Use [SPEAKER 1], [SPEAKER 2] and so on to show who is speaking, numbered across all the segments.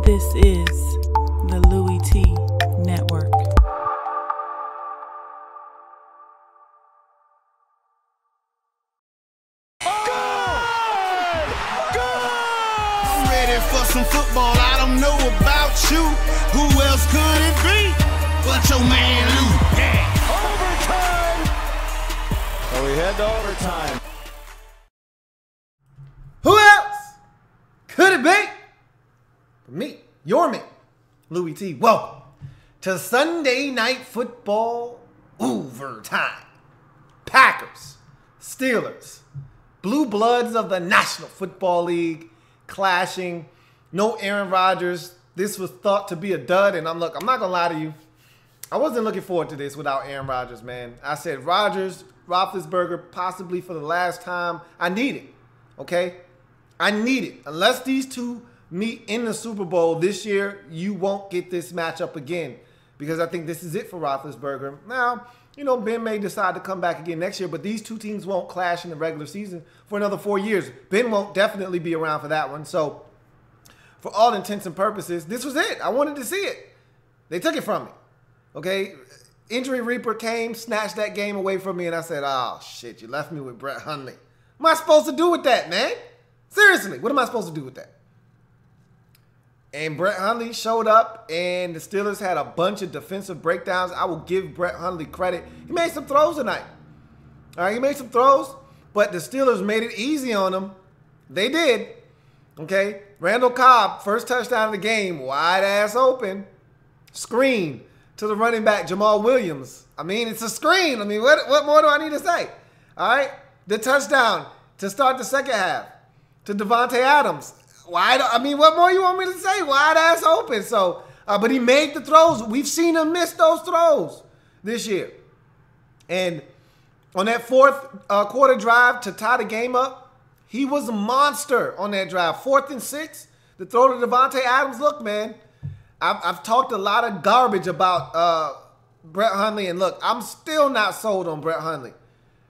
[SPEAKER 1] This is the Louie T Network.
[SPEAKER 2] I'm ready for some football. I don't know about you. Who else could it be but your man Louie? Yeah.
[SPEAKER 3] Overtime! So we head to overtime.
[SPEAKER 4] Who else could it be? Me, your man, Louie T. Welcome to Sunday Night Football Overtime. Packers, Steelers, Blue Bloods of the National Football League clashing. No Aaron Rodgers. This was thought to be a dud, and I'm not gonna lie to you. I wasn't looking forward to this without Aaron Rodgers, man. I said Rodgers, Roethlisberger, possibly for the last time. I need it, okay? I need it. Unless these two meet in the Super Bowl this year, you won't get this matchup again, because I think this is it for Roethlisberger. Now, you know, Ben may decide to come back again next year, but these two teams won't clash in the regular season for another 4 years. Ben won't definitely be around for that one. So, for all intents and purposes, this was it. I wanted to see it. They took it from me. Okay? Injury Reaper came, snatched that game away from me, and I said, oh, shit, you left me with Brett Hundley. What am I supposed to do with that, man? Seriously, what am I supposed to do with that? And Brett Hundley showed up, and the Steelers had a bunch of defensive breakdowns. I will give Brett Hundley credit. He made some throws tonight. All right, he made some throws, but the Steelers made it easy on him. They did. Okay, Randall Cobb, first touchdown of the game, wide ass open. Screen to the running back, Jamal Williams. I mean, it's a screen. I mean, what more do I need to say? All right, the touchdown to start the second half to Devontae Adams. What more you want me to say? Wide ass open. So, but he made the throws. We've seen him miss those throws this year. And on that fourth quarter drive to tie the game up, he was a monster on that drive. 4th and 6, the throw to Devontae Adams. Look, man, I've talked a lot of garbage about Brett Hundley, and look, I'm still not sold on Brett Hundley.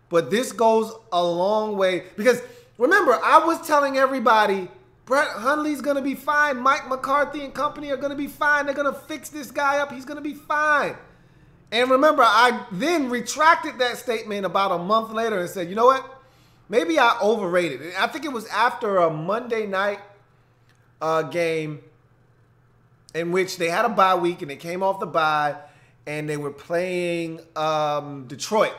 [SPEAKER 4] But this goes a long way, because remember, I was telling everybody, Brett Hundley's going to be fine. Mike McCarthy and company are going to be fine. They're going to fix this guy up. He's going to be fine. And remember, I then retracted that statement about a month later and said, you know what? Maybe I overrated it. I think it was after a Monday night game in which they had a bye week and they came off the bye and they were playing Detroit.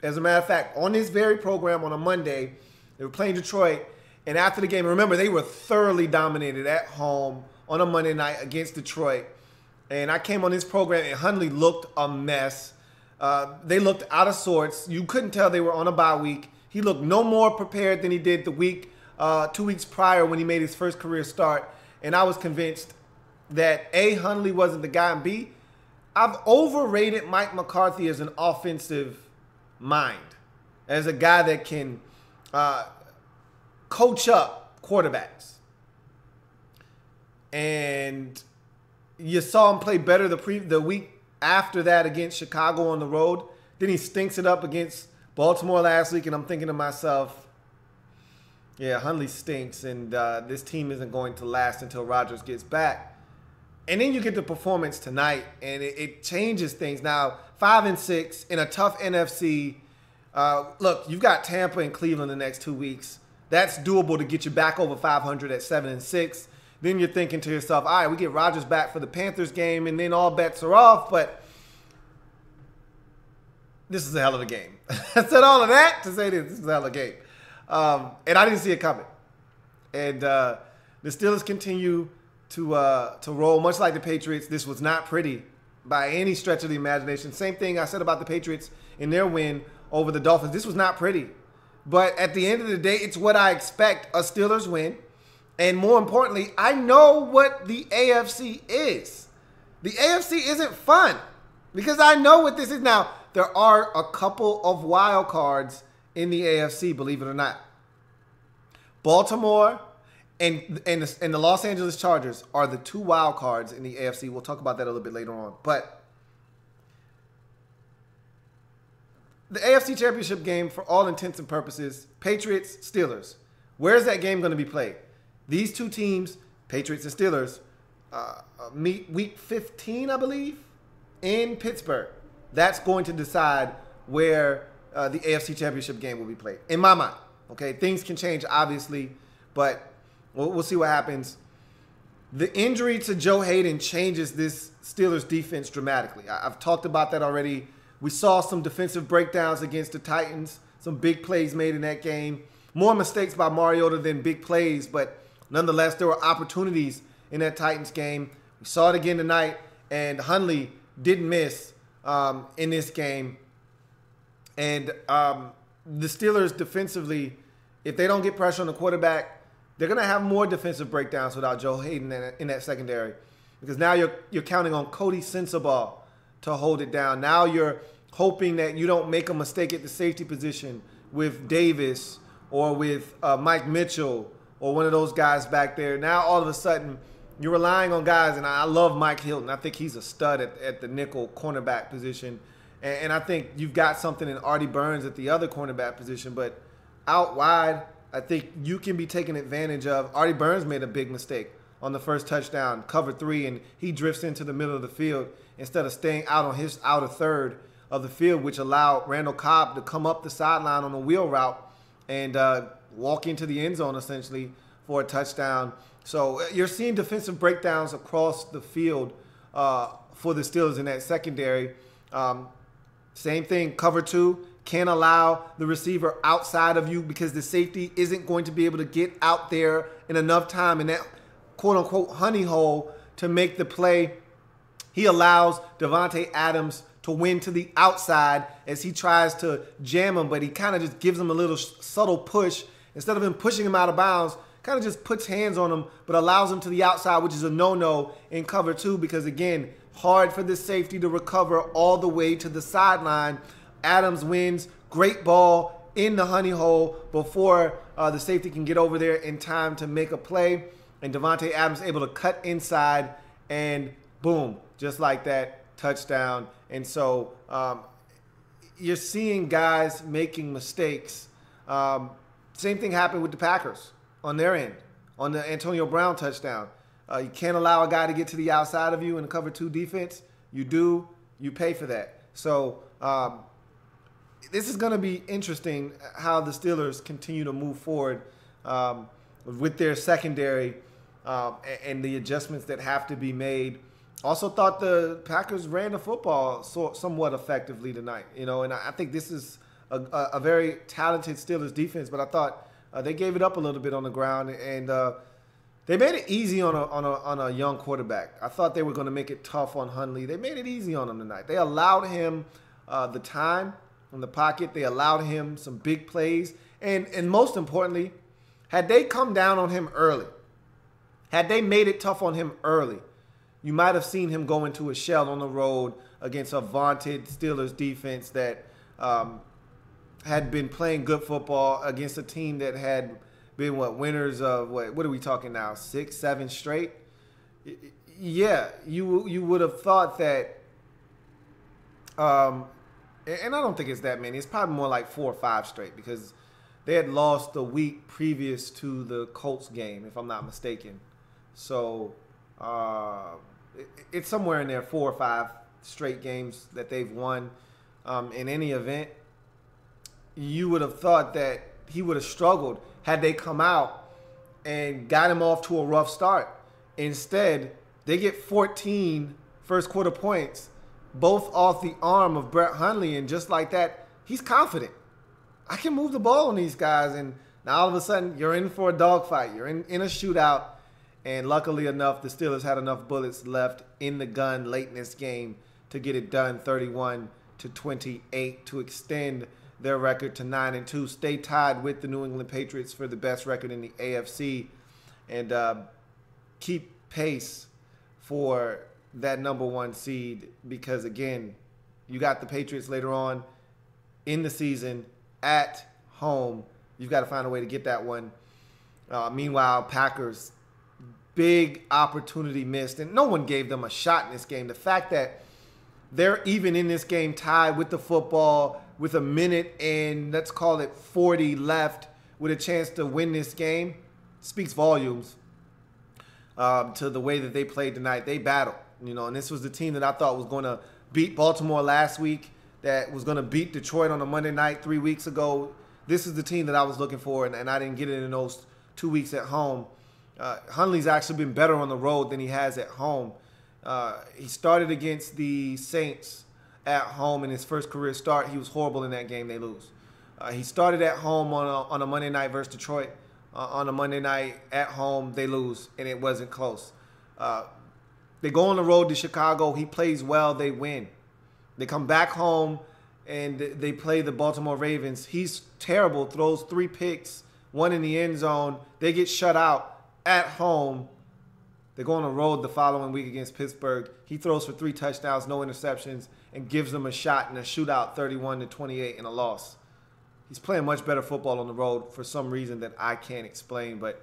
[SPEAKER 4] As a matter of fact, on this very program on a Monday, they were playing Detroit. And after the game, remember, they were thoroughly dominated at home on a Monday night against Detroit. And I came on this program, and Hundley looked a mess. They looked out of sorts. You couldn't tell they were on a bye week. He looked no more prepared than he did the week, 2 weeks prior when he made his first career start. And I was convinced that A, Hundley wasn't the guy, and B, I've overrated Mike McCarthy as an offensive mind, as a guy that can coach up quarterbacks. And you saw him play better the week after that against Chicago on the road. Then he stinks it up against Baltimore last week, and I'm thinking to myself, yeah, Hundley stinks, and this team isn't going to last until Rodgers gets back. And then you get the performance tonight, and it changes things. Now, 5 and 6 in a tough NFC. Look, you've got Tampa and Cleveland the next 2 weeks. That's doable to get you back over 500 at 7 and 6. Then you're thinking to yourself, all right, we get Rodgers back for the Panthers game, and then all bets are off. But this is a hell of a game. I said all of that to say this is a hell of a game. And I didn't see it coming. And the Steelers continue to roll, much like the Patriots. This was not pretty by any stretch of the imagination. Same thing I said about the Patriots in their win over the Dolphins. This was not pretty. But at the end of the day, it's what I expect, a Steelers win. And more importantly, I know what the AFC is. The AFC isn't fun because I know what this is. Now, there are a couple of wild cards in the AFC, believe it or not. Baltimore and the Los Angeles Chargers are the 2 wild cards in the AFC. We'll talk about that a little bit later on. But the AFC Championship game, for all intents and purposes, Patriots, Steelers. Where's that game going to be played? These two teams, Patriots and Steelers, week 15, I believe, in Pittsburgh. That's going to decide where the AFC Championship game will be played, in my mind. Okay, things can change, obviously, but we'll see what happens. The injury to Joe Hayden changes this Steelers defense dramatically. I've talked about that already. We saw some defensive breakdowns against the Titans, some big plays made in that game. More mistakes by Mariota than big plays, but nonetheless, there were opportunities in that Titans game. We saw it again tonight, and Hundley didn't miss in this game. And the Steelers defensively, if they don't get pressure on the quarterback, they're going to have more defensive breakdowns without Joe Hayden in that secondary, because now you're counting on Cody Sensabaugh to hold it down. Now you're hoping that you don't make a mistake at the safety position with Davis or with Mike Mitchell or one of those guys back there. Now all of a sudden you're relying on guys, and I love Mike Hilton. I think he's a stud at the nickel cornerback position. And I think you've got something in Artie Burns at the other cornerback position, but out wide, I think you can be taken advantage of. Artie Burns made a big mistake on the first touchdown, cover 3, and he drifts into the middle of the field instead of staying out on his outer third of the field, which allowed Randall Cobb to come up the sideline on a wheel route and walk into the end zone essentially for a touchdown. So you're seeing defensive breakdowns across the field for the Steelers in that secondary. Same thing, cover 2. Can't allow the receiver outside of you because the safety isn't going to be able to get out there in enough time in that quote-unquote honey hole to make the play. He allows Davante Adams to win to the outside as he tries to jam him, but he kind of just gives him a little subtle push. Instead of him pushing him out of bounds, kind of just puts hands on him, but allows him to the outside, which is a no-no in cover 2 because, again, hard for the safety to recover all the way to the sideline. Adams wins, great ball in the honey hole before the safety can get over there in time to make a play. And Davante Adams able to cut inside and boom, just like that, touchdown. And so you're seeing guys making mistakes. Same thing happened with the Packers on their end, on the Antonio Brown touchdown. You can't allow a guy to get to the outside of you in the cover 2 defense. You do, you pay for that. So this is going to be interesting how the Steelers continue to move forward with their secondary and the adjustments that have to be made. Also thought the Packers ran the football somewhat effectively tonight, and I think this is a very talented Steelers defense, but I thought they gave it up a little bit on the ground, and they made it easy on a young quarterback. I thought they were going to make it tough on Hundley. They made it easy on him tonight. They allowed him the time in the pocket. They allowed him some big plays. And most importantly, had they come down on him early, had they made it tough on him early, you might have seen him go into a shell on the road against a vaunted Steelers defense that had been playing good football against a team that had been winners of what are we talking now, 6, 7 straight? Yeah, you would have thought that, and I don't think it's that many. It's probably more like 4 or 5 straight because they had lost the week previous to the Colts game, if I'm not mistaken. So it's somewhere in there, 4 or 5 straight games that they've won. In any event, you would have thought that he would have struggled had they come out and got him off to a rough start. Instead, they get 14 first quarter points, both off the arm of Brett Hundley, and just like that, he's confident. I can move the ball on these guys, and now all of a sudden, you're in for a dogfight. You're in a shootout, and luckily enough, the Steelers had enough bullets left in the gun late in this game to get it done 31-28 to extend their record to 9-2, stay tied with the New England Patriots for the best record in the AFC, and keep pace for that #1 seed because, again, you got the Patriots later on in the season at home. You've got to find a way to get that one. Meanwhile, Packers, big opportunity missed, and no one gave them a shot in this game. The fact that they're even in this game tied with the football with a minute and let's call it 40 left with a chance to win this game speaks volumes. to the way that they played tonight. They battled, and this was the team that I thought was going to beat Baltimore last week, that was going to beat Detroit on a Monday night 3 weeks ago. This is the team that I was looking for, and I didn't get it in those 2 weeks at home. Hundley's actually been better on the road than he has at home. He started against the Saints at home in his first career start. He was horrible in that game. They lose. He started at home on a Monday night versus Detroit. On a Monday night at home, they lose, and it wasn't close. They go on the road to Chicago. He plays well. They win. They come back home, and they play the Baltimore Ravens. He's terrible, throws 3 picks, 1 in the end zone. They get shut out at home. They go on the road the following week against Pittsburgh. He throws for 3 touchdowns, no interceptions, and gives them a shot in a shootout, 31-28, in a loss. He's playing much better football on the road for some reason that I can't explain. But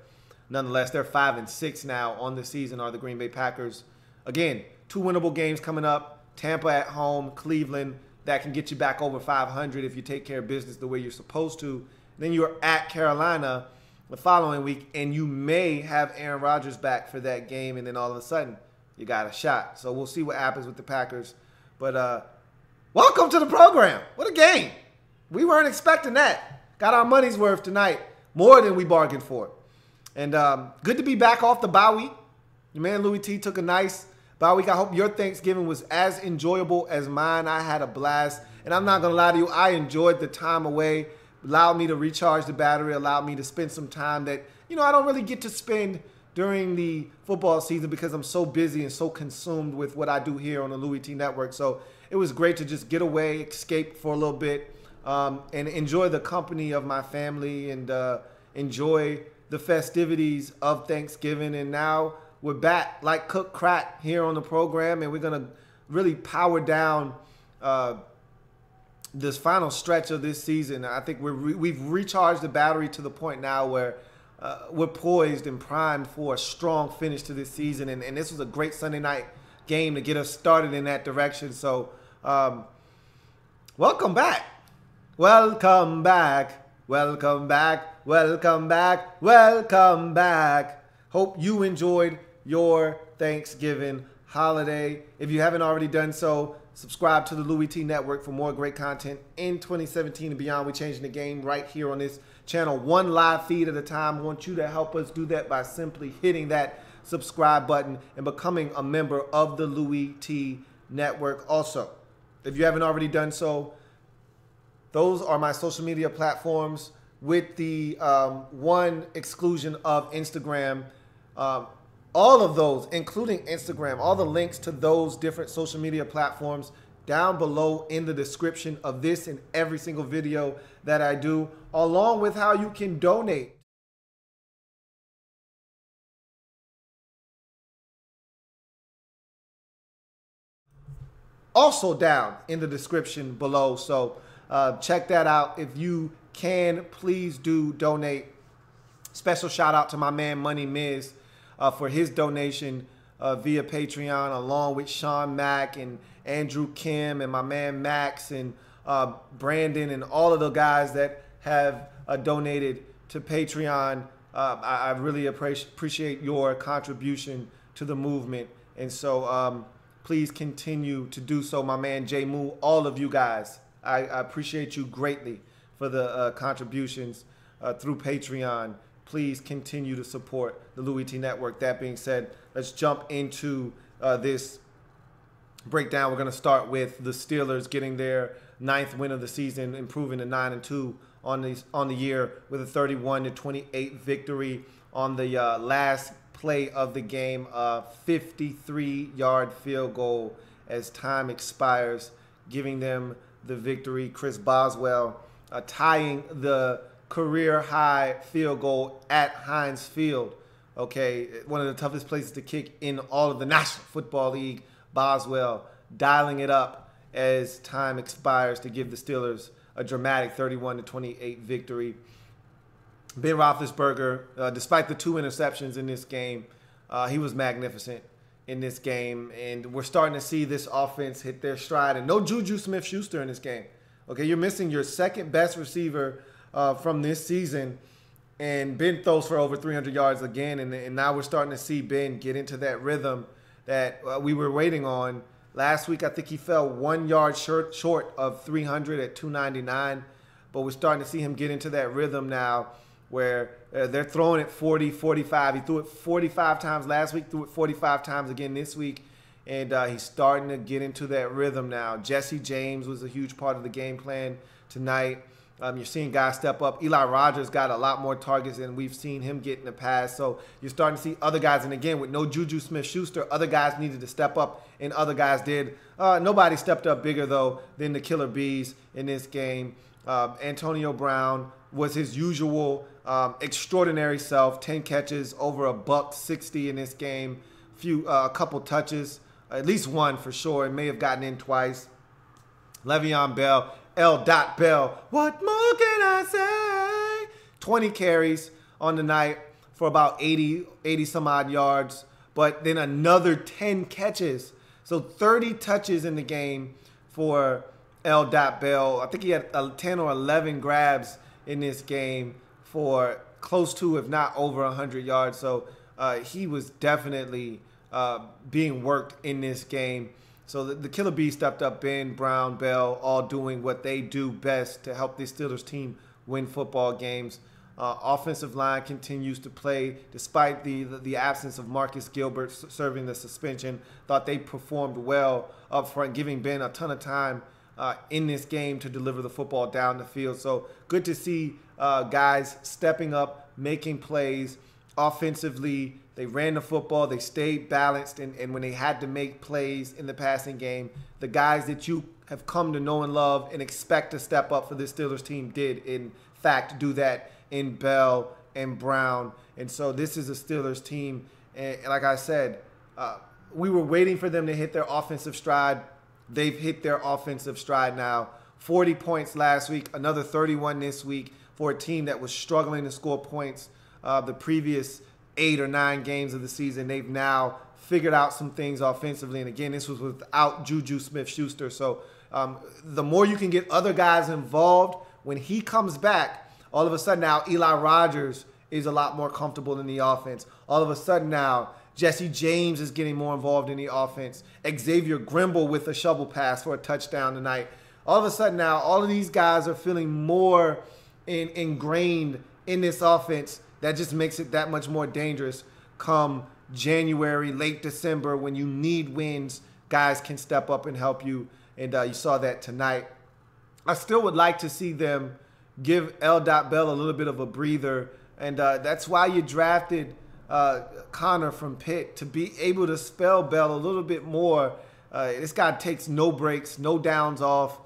[SPEAKER 4] nonetheless, they're 5-6 now on the season, are the Green Bay Packers. Again, 2 winnable games coming up. Tampa at home, Cleveland. That can get you back over 500 if you take care of business the way you're supposed to. Then you're at Carolina the following week, and you may have Aaron Rodgers back for that game, and then all of a sudden, you got a shot. So we'll see what happens with the Packers. But welcome to the program. What a game. We weren't expecting that. Got our money's worth tonight, more than we bargained for. And good to be back off the bye week. Your man Louie T took a nice bye week. I hope your Thanksgiving was as enjoyable as mine. I had a blast. And I'm not going to lie to you, I enjoyed the time away. Allowed me to recharge the battery, allowed me to spend some time that, I don't really get to spend during the football season because I'm so busy and so consumed with what I do here on the Louie T Network. So it was great to just get away, escape for a little bit, and enjoy the company of my family and enjoy the festivities of Thanksgiving. And now we're back like cook crack here on the program, and we're going to really power down this final stretch of this season. I think we've recharged the battery to the point now where we're poised and primed for a strong finish to this season. And this was a great Sunday night game to get us started in that direction. So welcome back. Welcome back. Welcome back. Welcome back. Welcome back. Hope you enjoyed your Thanksgiving holiday. If you haven't already done so, subscribe to the Louie T Network for more great content in 2017 and beyond. We're changing the game right here on this channel, 1 live feed at a time. I want you to help us do that by simply hitting that subscribe button and becoming a member of the Louie T Network. Also, if you haven't already done so, those are my social media platforms with the one exclusion of Instagram. All of those, including Instagram, all the links to those different social media platforms down below in the description of this and every single video that I do, along with how you can donate. Also down in the description below. So check that out. If you can, please do donate. Special shout out to my man Money Miz for his donation via Patreon, along with Sean Mack and Andrew Kim and my man Max and Brandon and all of the guys that have donated to Patreon. I really appreciate your contribution to the movement. And so please continue to do so. My man Jay Moo, all of you guys, I appreciate you greatly for the contributions through Patreon. Please continue to support the Louie T Network. That being said, let's jump into this breakdown. We're going to start with the Steelers getting their 9th win of the season, improving to 9-2 on the year with a 31-28 victory on the last play of the game, a 53-yard field goal as time expires, giving them the victory. Chris Boswell tying the career high field goal at Heinz Field. Okay, one of the toughest places to kick in all of the National Football League. Boswell dialing it up as time expires to give the Steelers a dramatic 31-28 victory. Ben Roethlisberger, despite the 2 interceptions in this game, he was magnificent in this game, and we're starting to see this offense hit their stride. And no Juju Smith-Schuster in this game. Okay, you're missing your second best receiver from this season And Ben throws for over 300 yards again, and now we're starting to see Ben get into that rhythm that we were waiting on. Last week, I think he fell 1 yard short of 300 at 299, but we're starting to see him get into that rhythm now where they're throwing it 40, 45. He threw it 45 times last week, threw it 45 times again this week, and he's starting to get into that rhythm now. Jesse James was a huge part of the game plan tonight. You're seeing guys step up. Eli Rogers got a lot more targets than we've seen him get in the past. So you're starting to see other guys. And again, with no Juju Smith-Schuster, other guys needed to step up, and other guys did. Nobody stepped up bigger, though, than the Killer Bees in this game. Antonio Brown was his usual extraordinary self. 10 catches, over $160 in this game. A couple touches, at least one for sure. It may have gotten in twice. Le'Veon Bell. L.Bell. What more can I say? 20 carries on the night for about 80 some odd yards, but then another 10 catches. So 30 touches in the game for L.Bell. I think he had 10 or 11 grabs in this game for close to, if not over 100 yards. So he was definitely being worked in this game. So the Killer Bees stepped up. Ben, Brown, Bell, all doing what they do best to help this Steelers team win football games. Offensive line continues to play despite the absence of Marcus Gilbert serving the suspension. Thought they performed well up front, giving Ben a ton of time in this game to deliver the football down the field. So good to see guys stepping up, making plays offensively. They ran the football. They stayed balanced. And when they had to make plays in the passing game, the guys that you have come to know and love and expect to step up for this Steelers team did, in fact, do that in Bell and Brown. And so this is a Steelers team. And like I said, we were waiting for them to hit their offensive stride. They've hit their offensive stride now. 40 points last week, another 31 this week for a team that was struggling to score points the previous 8 or 9 games of the season. They've now figured out some things offensively. And again, this was without Juju Smith-Schuster. So the more you can get other guys involved, when he comes back, all of a sudden now Eli Rogers is a lot more comfortable in the offense. All of a sudden now Jesse James is getting more involved in the offense. Xavier Grimble with a shovel pass for a touchdown tonight. All of a sudden now all of these guys are feeling more ingrained in this offense. That just makes it that much more dangerous come January, late December, when you need wins. Guys can step up and help you, and you saw that tonight. I still would like to see them give L.Bell a little bit of a breather, and that's why you drafted Connor from Pitt, to be able to spell Bell a little bit more. This guy takes no breaks, no downs off.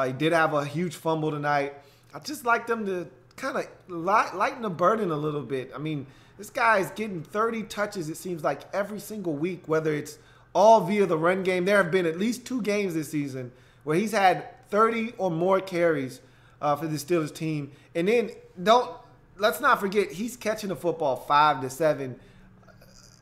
[SPEAKER 4] He did have a huge fumble tonight. I just like them to kind of lighten the burden a little bit. I mean, this guy is getting 30 touches, it seems like, every single week, whether it's all via the run game. There have been at least 2 games this season where he's had 30 or more carries for the Steelers team. And then let's not forget, he's catching the football 5 to 7,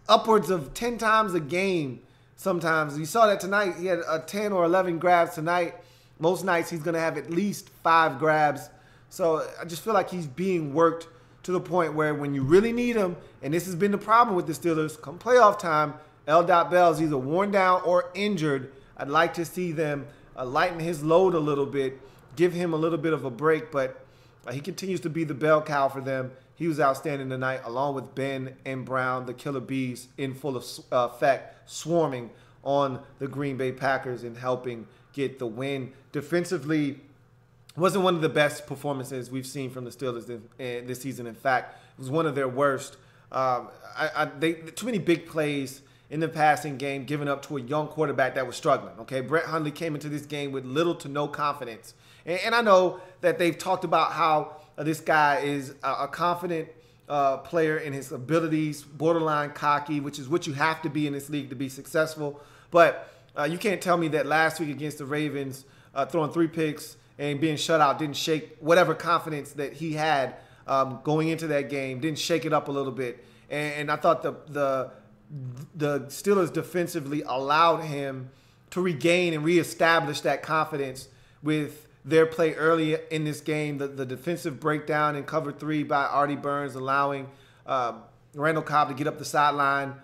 [SPEAKER 4] upwards of 10 times a game sometimes. You saw that tonight. He had 10 or 11 grabs tonight. Most nights he's going to have at least 5 grabs. So I just feel like he's being worked to the point where when you really need him, and this has been the problem with the Steelers, come playoff time, L.Bell is either worn down or injured. I'd like to see them lighten his load a little bit, give him a little bit of a break, but he continues to be the bell cow for them. He was outstanding tonight, along with Ben and Brown, the Killer Bees, in full effect, swarming on the Green Bay Packers and helping get the win. Defensively, wasn't one of the best performances we've seen from the Steelers this season. In fact, it was one of their worst. Too many big plays in the passing game given up to a young quarterback that was struggling. Okay, Brett Hundley came into this game with little to no confidence. And I know that they've talked about how this guy is a confident player in his abilities, borderline cocky, which is what you have to be in this league to be successful. But you can't tell me that last week against the Ravens, throwing 3 picks and being shut out didn't shake whatever confidence that he had going into that game, didn't shake it up a little bit. And I thought the Steelers defensively allowed him to regain and reestablish that confidence with their play early in this game, the defensive breakdown in cover 3 by Artie Burns, allowing Randall Cobb to get up the sideline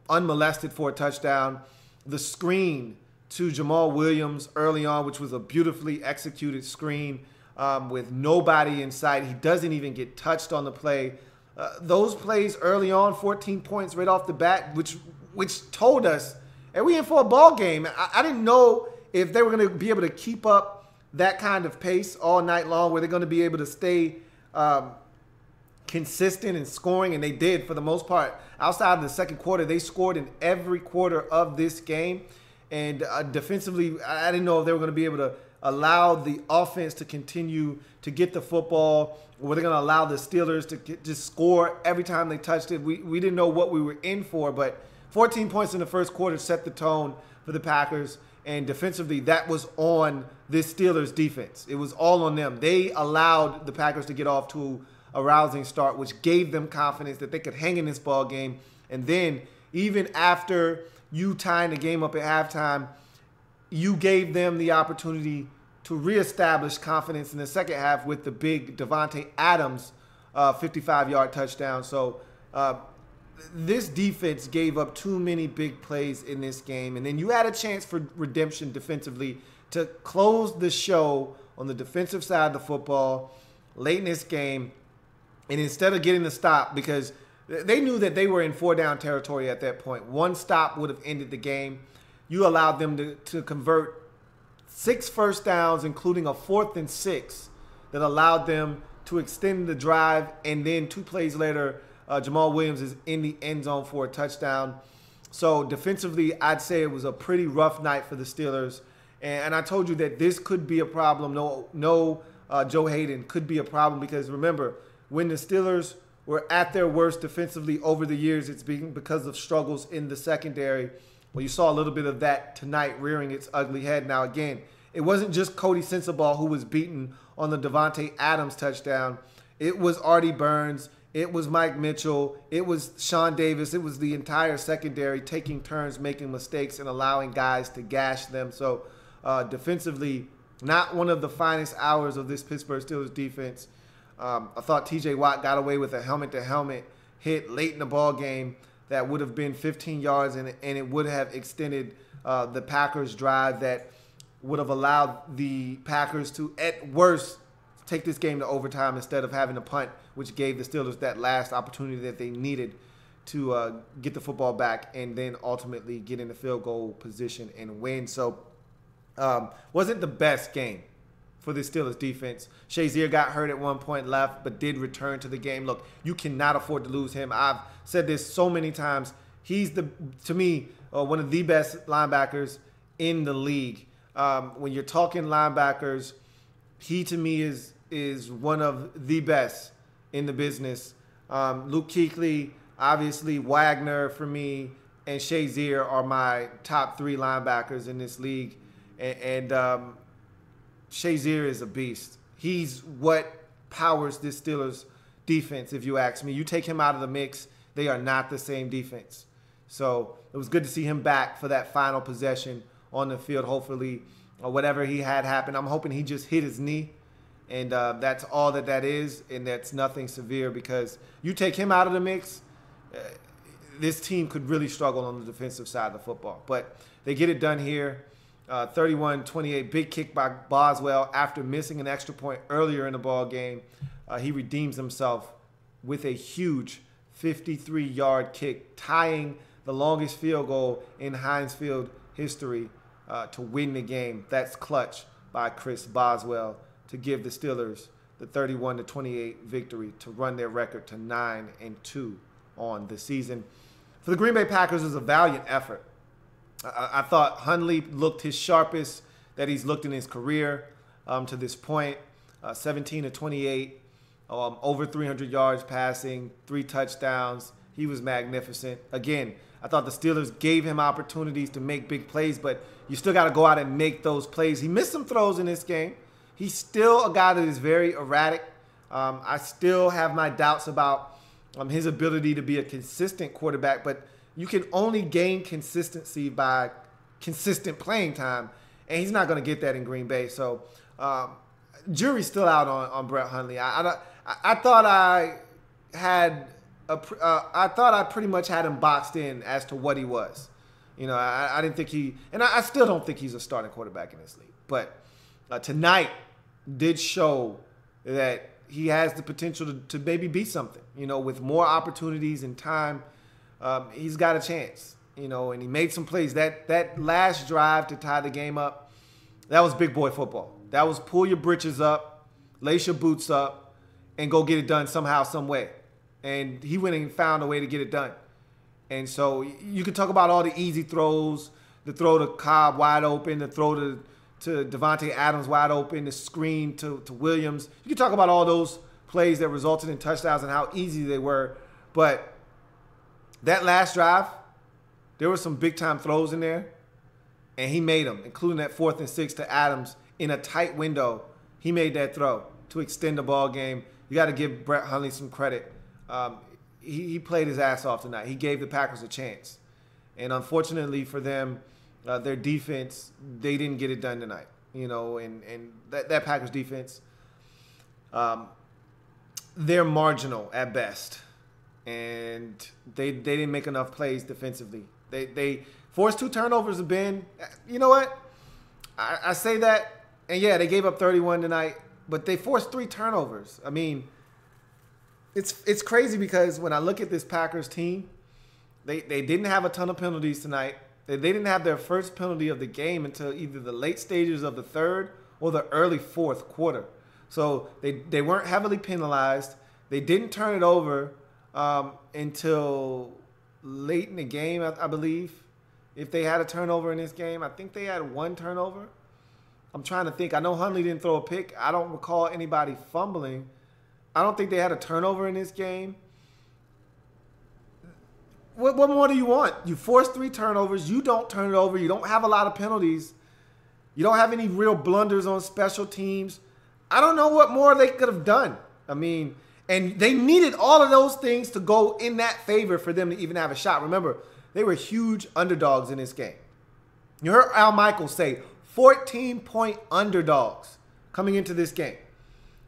[SPEAKER 4] unmolested for a touchdown. The screen to Jamal Williams early on, which was a beautifully executed screen with nobody in sight. He doesn't even get touched on the play. Those plays early on, 14 points right off the bat, which told us, and we in for a ball game. I didn't know if they were going to be able to keep up that kind of pace all night long, where they're going to be able to stay consistent in scoring, and they did for the most part. Outside of the second quarter, they scored in every quarter of this game. And defensively, I didn't know if they were going to be able to allow the offense to continue to get the football, or were they going to allow the Steelers to just score every time they touched it. We didn't know what we were in for, but 14 points in the first quarter set the tone for the Packers. And defensively, that was on this Steelers defense. It was all on them. They allowed the Packers to get off to a rousing start, which gave them confidence that they could hang in this ball game. And then even after you tying the game up at halftime, you gave them the opportunity to reestablish confidence in the second half with the big Devontae Adams 55-yard touchdown. So this defense gave up too many big plays in this game. And then you had a chance for redemption defensively to close the show on the defensive side of the football late in this game. And instead of getting the stop, because they knew that they were in 4-down territory at that point, one stop would have ended the game. You allowed them to convert 6 first downs, including a 4th and 6, that allowed them to extend the drive. And then 2 plays later, Jamal Williams is in the end zone for a touchdown. So defensively, I'd say it was a pretty rough night for the Steelers. And I told you that this could be a problem. No, Joe Hayden could be a problem, because remember, when the Steelers were at their worst defensively over the years, it's been because of struggles in the secondary. Well, you saw a little bit of that tonight rearing its ugly head. Now, again, it wasn't just Cody Sensabaugh who was beaten on the Devontae Adams touchdown. It was Artie Burns. It was Mike Mitchell. It was Sean Davis. It was the entire secondary taking turns making mistakes and allowing guys to gash them. So defensively, not one of the finest hours of this Pittsburgh Steelers defense. I thought T.J. Watt got away with a helmet-to-helmet hit late in the ball game that would have been 15 yards, and it would have extended the Packers' drive that would have allowed the Packers to, at worst, take this game to overtime instead of having a punt, which gave the Steelers that last opportunity that they needed to get the football back and then ultimately get in the field goal position and win. So wasn't the best game for the Steelers defense. Shazier got hurt at one point left, but did return to the game. Look, you cannot afford to lose him. I've said this so many times. He's, to me, one of the best linebackers in the league. When you're talking linebackers, he, to me, is one of the best in the business. Luke Kuechly, obviously, Wagner for me, and Shazier are my top 3 linebackers in this league. And Shazier is a beast. He's what powers this Steelers defense, if you ask me. You take him out of the mix, they are not the same defense. So it was good to see him back for that final possession on the field. Hopefully, whatever he had happen, I'm hoping he just hit his knee. And that's all that is, and that's nothing severe, because you take him out of the mix, this team could really struggle on the defensive side of the football. But they get it done here. 31-28, big kick by Boswell after missing an extra point earlier in the ball game. He redeems himself with a huge 53-yard kick, tying the longest field goal in Heinz Field history to win the game. That's clutch by Chris Boswell to give the Steelers the 31-28 victory to run their record to 9-2 on the season. For the Green Bay Packers, it was a valiant effort. I thought Hundley looked his sharpest that he's looked in his career to this point. 17-28, over 300 yards passing, 3 touchdowns. He was magnificent. Again, I thought the Steelers gave him opportunities to make big plays, but you still got to go out and make those plays. He missed some throws in this game. He's still a guy that is very erratic. I still have my doubts about his ability to be a consistent quarterback, but you can only gain consistency by consistent playing time, and he's not going to get that in Green Bay. So Jury's still out on Brett Hundley. I thought I thought I pretty much had him boxed in as to what he was. You know, I didn't think I still don't think he's a starting quarterback in this league. But tonight did show that he has the potential to maybe be something. You know, with more opportunities and time, he's got a chance. You know, and he made some plays. That last drive to tie the game up, that was big boy football. That was pull your britches up, lace your boots up, and go get it done somehow, some way. And he went and found a way to get it done. And so you can talk about all the easy throws, the throw to Cobb wide open, the throw to Devontae Adams wide open, the screen to Williams. You can talk about all those plays that resulted in touchdowns and how easy they were. But that last drive, there were some big-time throws in there, and he made them, including that 4th and 6 to Adams in a tight window. He made that throw to extend the ball game. You got to give Brett Hundley some credit. He played his ass off tonight. He gave the Packers a chance. And unfortunately for them, their defense, they didn't get it done tonight. You know, and that Packers defense, they're marginal at best. And they didn't make enough plays defensively. They forced 2 turnovers have been, you know what? I say that, and yeah, they gave up 31 tonight, but they forced 3 turnovers. I mean, it's crazy because when I look at this Packers team, they didn't have a ton of penalties tonight. They didn't have their first penalty of the game until either the late stages of the 3rd or the early 4th quarter. So they weren't heavily penalized. They didn't turn it over until late in the game, I believe. If they had a turnover in this game, I think they had 1 turnover. I'm trying to think. I know Hundley didn't throw a pick. I don't recall anybody fumbling. I don't think they had a turnover in this game. What more do you want? You force 3 turnovers. You don't turn it over. You don't have a lot of penalties. You don't have any real blunders on special teams. I don't know what more they could have done. I mean, and they needed all of those things to go in that favor for them to even have a shot. Remember, they were huge underdogs in this game. You heard Al Michaels say 14-point underdogs coming into this game.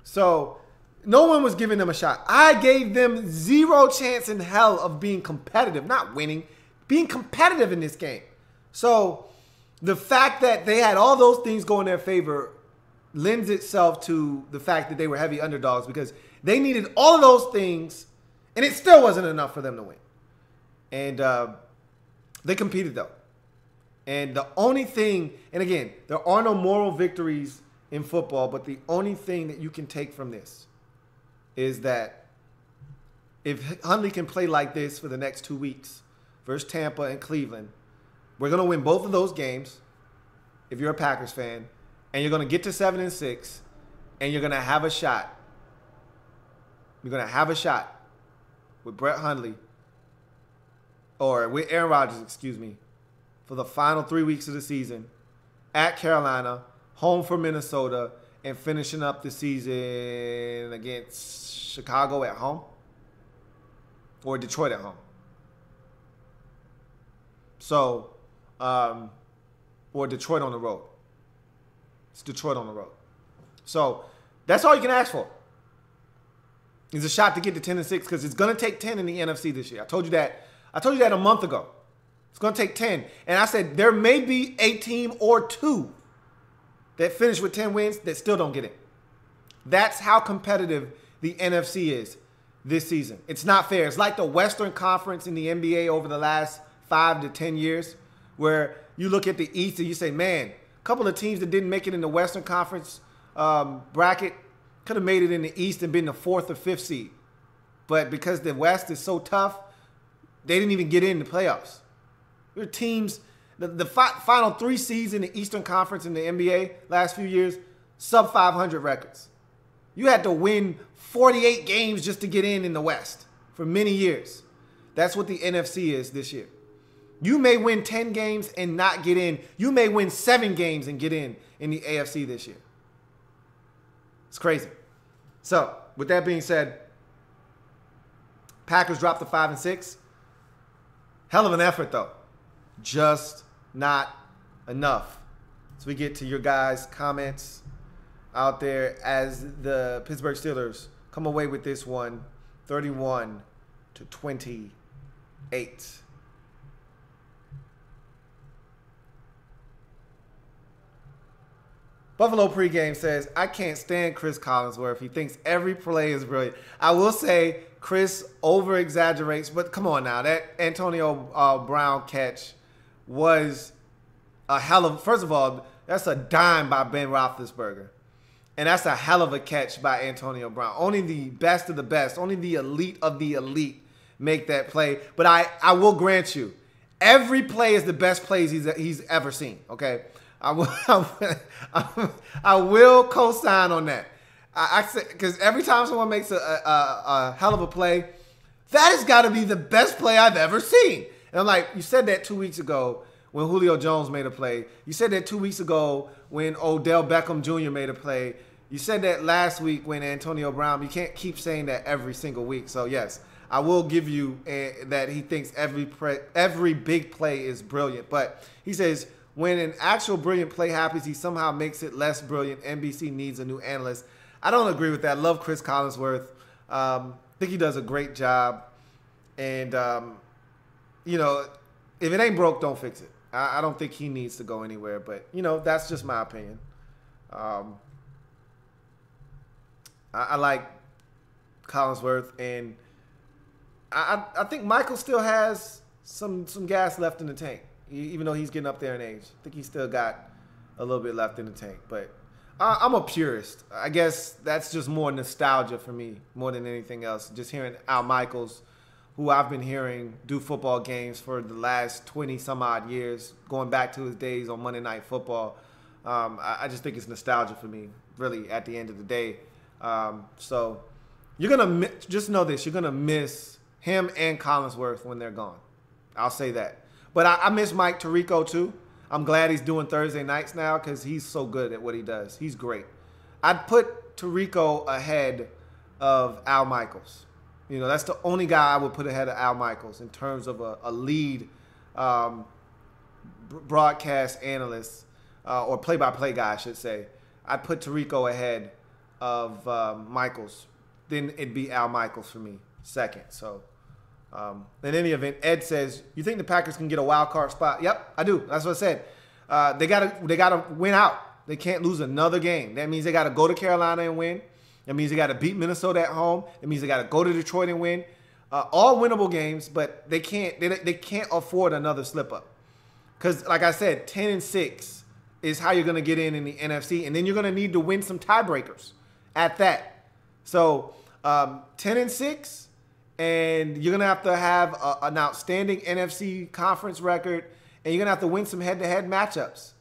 [SPEAKER 4] So no one was giving them a shot. I gave them 0 chance in hell of being competitive, not winning, being competitive in this game. So the fact that they had all those things go in their favor lends itself to the fact that they were heavy underdogs because they needed all of those things, and it still wasn't enough for them to win. And they competed, though. And the only thing, and again, there are no moral victories in football, but the only thing that you can take from this is that if Hundley can play like this for the next 2 weeks versus Tampa and Cleveland, we're going to win both of those games if you're a Packers fan, and you're going to get to 7-6, and you're going to have a shot. You're going to have a shot with Brett Hundley, or with Aaron Rodgers, excuse me, for the final 3 weeks of the season at Carolina, home for Minnesota, and finishing up the season against Chicago at home or Detroit at home. So, or Detroit on the road. It's Detroit on the road. So that's all you can ask for. Is a shot to get to 10-6 because it's going to take 10 in the NFC this year. I told you that a month ago. It's going to take 10. And I said there may be a team or 2 that finish with 10 wins that still don't get it. That's how competitive the NFC is this season. It's not fair. It's like the Western Conference in the NBA over the last 5 to 10 years where you look at the East and you say, man, a couple of teams that didn't make it in the Western Conference bracket could have made it in the East and been the 4th or 5th seed. But because the West is so tough, they didn't even get in the playoffs. There are teams, the final 3 seeds in the Eastern Conference in the NBA last few years, sub 500 records. You had to win 48 games just to get in the West for many years. That's what the NFC is this year. You may win 10 games and not get in. You may win 7 games and get in the AFC this year. It's crazy. So, with that being said, Packers dropped to 5-6. Hell of an effort, though. Just not enough. So we get to your guys' comments out there as the Pittsburgh Steelers come away with this one, 31-28. Buffalo pregame says, I can't stand Chris Collinsworth. He thinks every play is brilliant. I will say Chris over-exaggerates, but come on now. That Antonio Brown catch was a hell of, first of all, that's a dime by Ben Roethlisberger. And that's a hell of a catch by Antonio Brown. Only the best of the best, only the elite of the elite make that play. But I will grant you, every play is the best plays he's ever seen, okay? I will co-sign on that. I say, because every time someone makes a hell of a play, that has got to be the best play I've ever seen. And I'm like, you said that 2 weeks ago when Julio Jones made a play. You said that 2 weeks ago when Odell Beckham Jr. made a play. You said that last week when Antonio Brown. You can't keep saying that every single week. So yes, I will give you that he thinks every big play is brilliant. But he says, when an actual brilliant play happens, he somehow makes it less brilliant. NBC needs a new analyst. I don't agree with that. Love Chris Collinsworth. Think he does a great job. And, you know, if it ain't broke, don't fix it. I don't think he needs to go anywhere. But, you know, that's just my opinion. I like Collinsworth. And I think Michael still has some gas left in the tank. Even though he's getting up there in age. I think he's still got a little bit left in the tank. But I'm a purist. I guess that's just more nostalgia for me more than anything else. Just hearing Al Michaels, who I've been hearing do football games for the last 20-some-odd years, going back to his days on Monday Night Football. I just think it's nostalgia for me, really, at the end of the day. So you're going to just know this. You're going to miss him and Collinsworth when they're gone. I'll say that. But I miss Mike Tirico, too. I'm glad he's doing Thursday nights now because he's so good at what he does. He's great. I'd put Tirico ahead of Al Michaels. You know, that's the only guy I would put ahead of Al Michaels in terms of a lead broadcast analyst or play-by-play guy, I should say. I'd put Tirico ahead of Michaels. Then it'd be Al Michaels for me, second. So. In any event, Ed says, you think the Packers can get a wild card spot? Yep, I do. That's what I said. They gotta win out. They can't lose another game. That means they got to go to Carolina and win. That means they got to beat Minnesota at home. It means they got to go to Detroit and win. All winnable games, but they can't afford another slip up. Because, like I said, 10-6 is how you're going to get in the NFC, and then you're going to need to win some tiebreakers at that. So 10-6. And you're going to have an outstanding NFC conference record. And you're going to have to win some head-to-head matchups.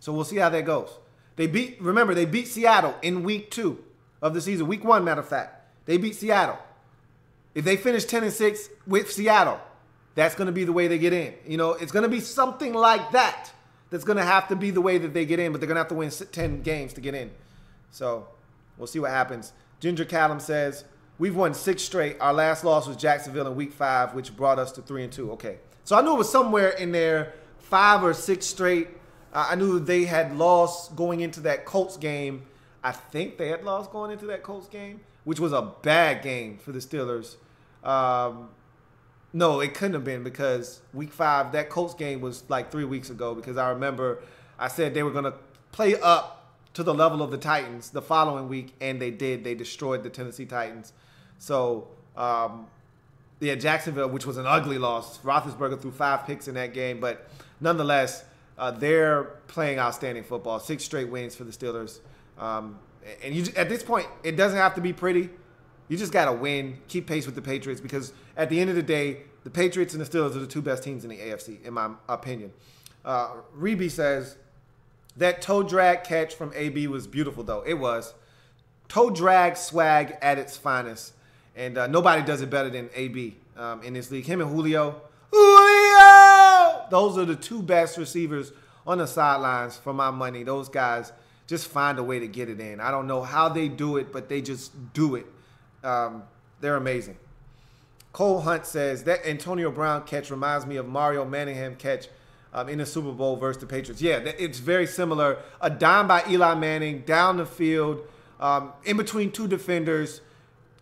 [SPEAKER 4] So we'll see how that goes. Remember, they beat Seattle in week 2 of the season. Week 1, matter of fact. They beat Seattle. If they finish 10-6 with Seattle, that's going to be the way they get in. You know, it's going to be something like that. That's going to have to be the way that they get in. But they're going to have to win 10 games to get in. So we'll see what happens. Ginger Callum says, we've won 6 straight. Our last loss was Jacksonville in week 5, which brought us to 3-2. Okay. So I knew it was somewhere in there, 5 or 6 straight. I knew they had lost going into that Colts game. I think they had lost going into that Colts game, which was a bad game for the Steelers. No, it couldn't have been because week 5, that Colts game was like 3 weeks ago because I remember I said they were going to play up to the level of the Titans the following week, and they did. They destroyed the Tennessee Titans. So, yeah, Jacksonville, which was an ugly loss. Roethlisberger threw 5 picks in that game. But nonetheless, they're playing outstanding football. 6 straight wins for the Steelers. And at this point, it doesn't have to be pretty. You just got to win, keep pace with the Patriots, because at the end of the day, the Patriots and the Steelers are the 2 best teams in the AFC, in my opinion. Reby says, that toe drag catch from A.B. was beautiful, though. It was. Toe drag swag at its finest. And nobody does it better than A.B. In this league. Him and Julio. Those are the 2 best receivers on the sidelines for my money. Those guys just find a way to get it in. I don't know how they do it, but they just do it. They're amazing. Cole Hunt says, that Antonio Brown catch reminds me of Mario Manningham catch in the Super Bowl versus the Patriots. Yeah, it's very similar. A dime by Eli Manning down the field, in between two defenders,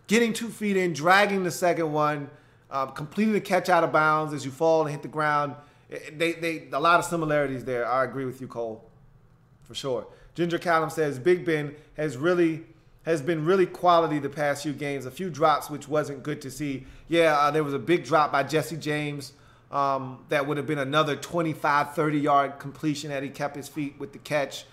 [SPEAKER 4] getting 2 feet in, dragging the second one, completing the catch out of bounds as you fall and hit the ground. A lot of similarities there. I agree with you, Cole, for sure. Ginger Callum says Big Ben has been really quality the past few games. A few drops, which wasn't good to see. Yeah, there was a big drop by Jesse James. That would have been another 25, 30-yard completion had he kept his feet with the catch.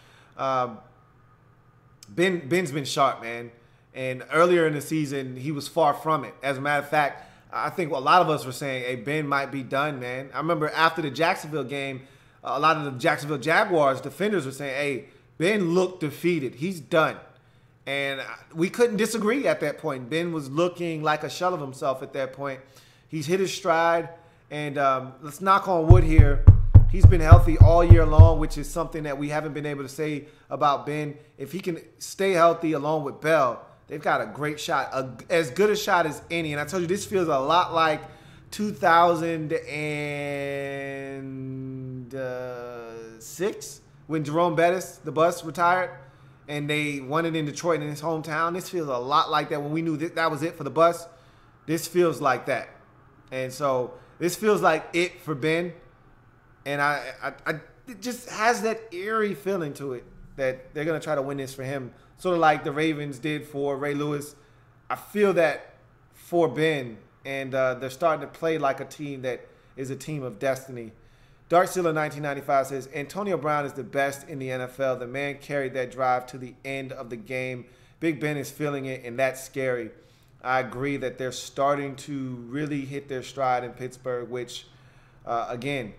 [SPEAKER 4] Ben's been sharp, man. And earlier in the season, he was far from it. As a matter of fact, I think a lot of us were saying, hey, Ben might be done, man. I remember after the Jacksonville game, a lot of the Jacksonville Jaguars defenders were saying, hey, Ben looked defeated. He's done. And we couldn't disagree at that point. Ben was looking like a shell of himself at that point. He's hit his stride. And let's knock on wood here. He's been healthy all year long, which is something that we haven't been able to say about Ben. If he can stay healthy along with Bell, they've got a great shot, as good a shot as any. And I told you, this feels a lot like 2006 when Jerome Bettis, the bus, retired. And they won it in Detroit in his hometown. This feels a lot like that when we knew that was it for the bus. This feels like that. And so this feels like it for Ben. And it just has that eerie feeling to it that they're going to try to win this for him. Sort of like the Ravens did for Ray Lewis. I feel that for Ben. And they're starting to play like a team that is a team of destiny. Dark Sealer 1995 says, Antonio Brown is the best in the NFL. The man carried that drive to the end of the game. Big Ben is feeling it, and that's scary. I agree that they're starting to really hit their stride in Pittsburgh, which, again,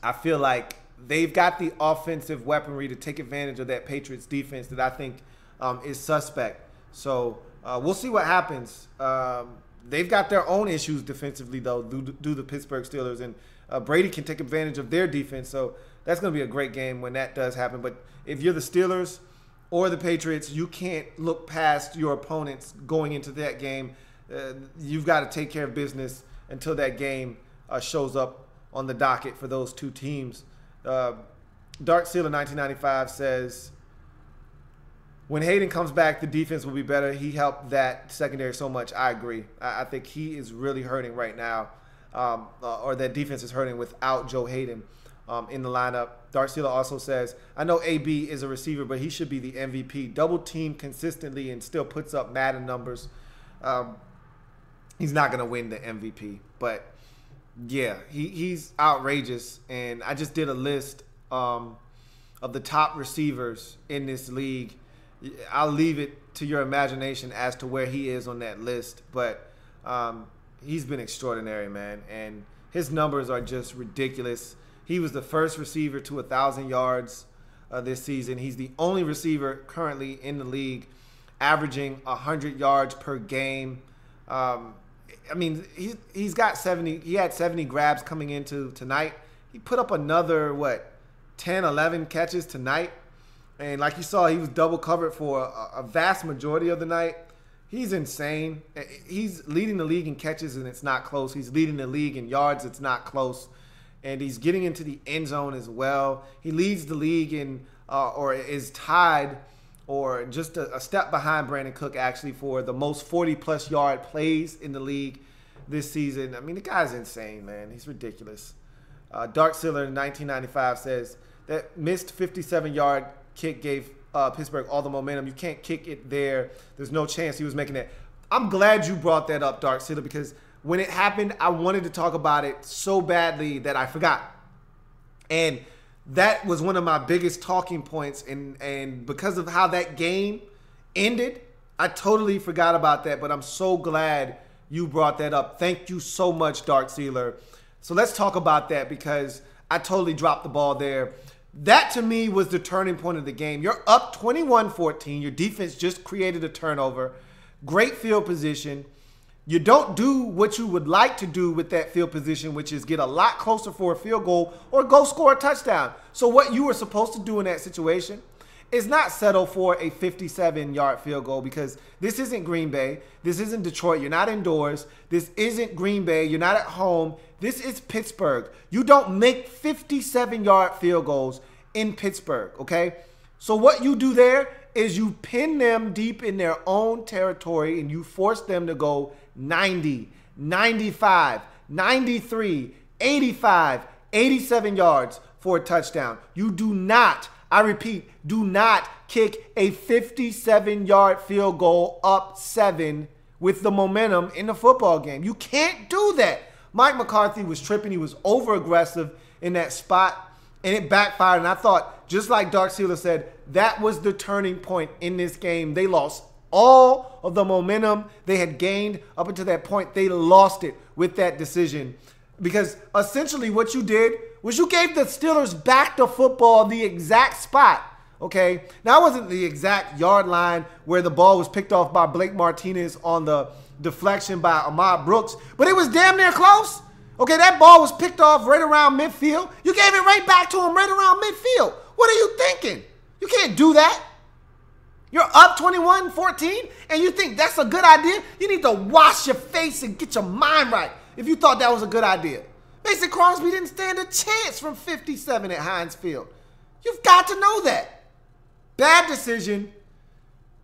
[SPEAKER 4] I feel like they've got the offensive weaponry to take advantage of that Patriots defense that I think is suspect. So we'll see what happens. They've got their own issues defensively, though, do the Pittsburgh Steelers, and Brady can take advantage of their defense. So that's going to be a great game when that does happen. But if you're the Steelers or the Patriots, you can't look past your opponents going into that game. You've got to take care of business until that game shows up on the docket for those two teams. Dark Sealer 1995 says, when Hayden comes back, the defense will be better. He helped that secondary so much. I agree. I think he is really hurting right now. Or that defense is hurting without Joe Hayden in the lineup. Dark Sealer also says, I know A.B. is a receiver, but he should be the MVP. Double team consistently and still puts up Madden numbers. He's not going to win the MVP. But, yeah, he's outrageous. And I just did a list of the top receivers in this league. I'll leave it to your imagination as to where he is on that list. But he's been extraordinary, man. And his numbers are just ridiculous. He was the first receiver to 1,000 yards this season. He's the only receiver currently in the league averaging 100 yards per game. I mean, he's got 70. He had 70 grabs coming into tonight. He put up another, 10, 11 catches tonight. And like you saw, he was double covered for a vast majority of the night. He's insane. He's leading the league in catches, and it's not close. He's leading the league in yards. It's not close. And he's getting into the end zone as well. He leads the league in or is tied or just a step behind Brandon Cook, actually, for the most 40-plus yard plays in the league this season. I mean, the guy's insane, man. He's ridiculous. Dark Sealer 1995 says that missed 57-yard kick gave Pittsburgh all the momentum. You can't kick it there. There's no chance he was making that. I'm glad you brought that up, Dark Sealer, because when it happened, I wanted to talk about it so badly that I forgot. And that was one of my biggest talking points. And because of how that game ended, I totally forgot about that. But I'm so glad you brought that up. Thank you so much, Dark Sealer. So let's talk about that, because I totally dropped the ball there. That, to me, was the turning point of the game. You're up 21-14. Your defense just created a turnover. Great field position. You don't do what you would like to do with that field position, which is get a lot closer for a field goal or go score a touchdown. So what you were supposed to do in that situation is not settle for a 57-yard field goal, because this isn't Green Bay. This isn't Detroit. You're not indoors. This isn't Green Bay. You're not at home. This is Pittsburgh. You don't make 57-yard field goals in Pittsburgh, okay? So what you do there is you pin them deep in their own territory and you force them to go 90, 95, 93, 85, 87 yards for a touchdown. You do not, I repeat, do not kick a 57-yard field goal up 7 with the momentum in the football game. You can't do that. Mike McCarthy was tripping. He was over-aggressive in that spot, and it backfired. And I thought, just like Dark Sealer said, that was the turning point in this game. They lost all of the momentum they had gained up until that point. They lost it with that decision, because essentially what you did was you gave the Steelers back the football the exact spot, okay? Now, it wasn't the exact yard line where the ball was picked off by Blake Martinez on the deflection by Ahmad Brooks, but it was damn near close. Okay, that ball was picked off right around midfield. You gave it right back to him right around midfield. What are you thinking? You can't do that. You're up 21-14, and you think that's a good idea? You need to wash your face and get your mind right if you thought that was a good idea. Mason Crosby didn't stand a chance from 57 at Heinz Field. You've got to know that. Bad decision,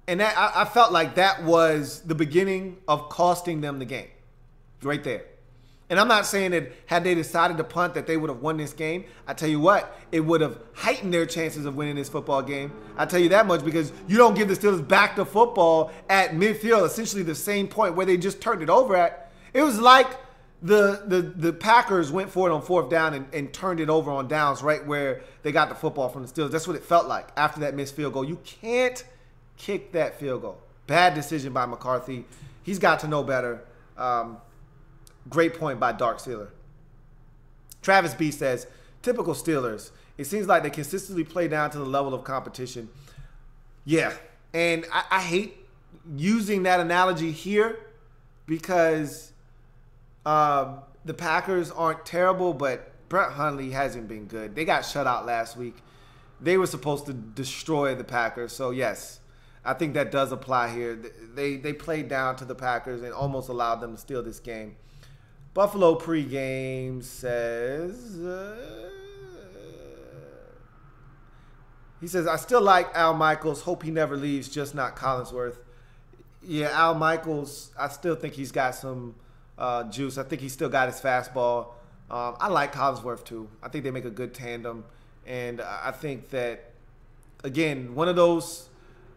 [SPEAKER 4] and that I felt like that was the beginning of costing them the game right there. And I'm not saying that had they decided to punt that they would have won this game. I tell you what, it would have heightened their chances of winning this football game. I tell you that much, because you don't give the Steelers back the football at midfield, essentially the same point where they just turned it over at. It was like the Packers went for it on 4th down and turned it over on downs right where they got the football from the Steelers. That's what it felt like after that missed field goal. You can't kick that field goal. Bad decision by McCarthy. He's got to know better. Great point by Dark Sealer. Travis B says, typical Steelers. It seems like they consistently play down to the level of competition. Yeah, and I hate using that analogy here because the Packers aren't terrible, but Brett Hundley hasn't been good. They got shut out last week. They were supposed to destroy the Packers. So, yes, I think that does apply here. They played down to the Packers and almost allowed them to steal this game. Buffalo pregame says, he says, I still like Al Michaels. Hope he never leaves, just not Collinsworth. Yeah, Al Michaels, I still think he's got some juice. I think he's still got his fastball. I like Collinsworth too. I think they make a good tandem. And I think that, again, one of those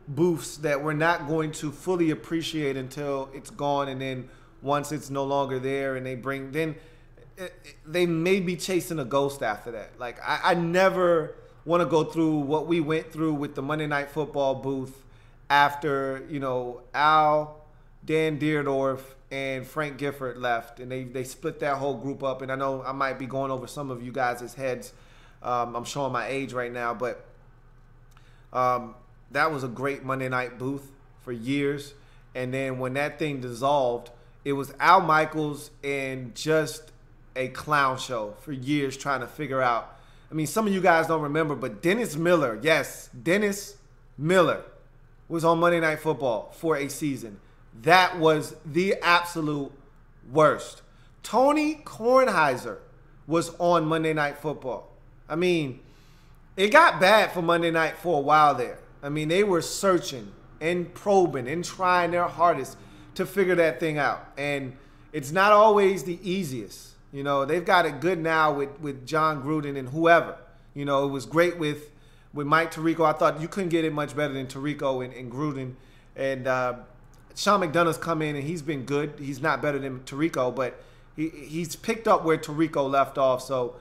[SPEAKER 4] booths that we're not going to fully appreciate until it's gone, and then once it's no longer there and they may be chasing a ghost after that. Like, I never want to go through what we went through with the Monday Night Football booth after, Al, Dan Dierdorf, and Frank Gifford left, and they split that whole group up. And I know I might be going over some of you guys' heads. I'm showing my age right now, but that was a great Monday night booth for years. And then when that thing dissolved, it was Al Michaels and just a clown show for years trying to figure out. I mean, some of you guys don't remember, but Dennis Miller, yes, Dennis Miller was on Monday Night Football for a season. That was the absolute worst. Tony Kornheiser was on Monday Night Football. I mean, it got bad for Monday night for a while there. I mean, they were searching and probing and trying their hardest to figure that thing out. And it's not always the easiest. They've got it good now with John Gruden and whoever. It was great with Mike Tirico. I thought you couldn't get it much better than Tirico and Gruden. And Sean McDonough's come in, and he's been good. He's not better than Tirico, but he's picked up where Tirico left off. So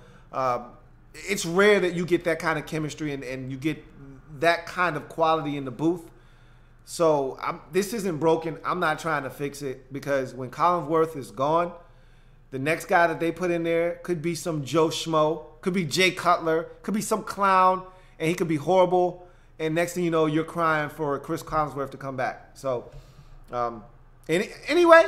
[SPEAKER 4] it's rare that you get that kind of chemistry and you get that kind of quality in the booth. So this isn't broken. I'm not trying to fix it, because when Collinsworth is gone, the next guy that they put in there could be some Joe Schmo, could be Jay Cutler, could be some clown, and he could be horrible. And next thing you know, you're crying for Chris Collinsworth to come back. So anyway,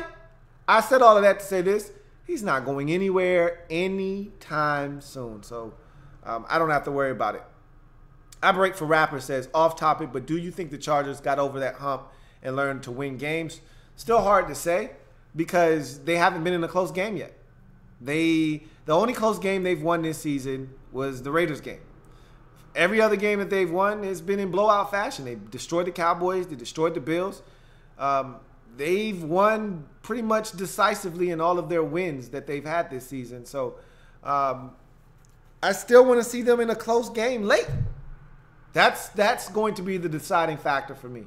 [SPEAKER 4] I said all of that to say this. He's not going anywhere anytime soon. So I don't have to worry about it. I Break for Rapper says, off topic, but do you think the Chargers got over that hump and learned to win games? Still hard to say because they haven't been in a close game yet. The only close game they've won this season was the Raiders game. Every other game that they've won has been in blowout fashion. They destroyed the Cowboys. They destroyed the Bills. They've won pretty much decisively in all of their wins that they've had this season. So I still want to see them in a close game late. That's going to be the deciding factor for me.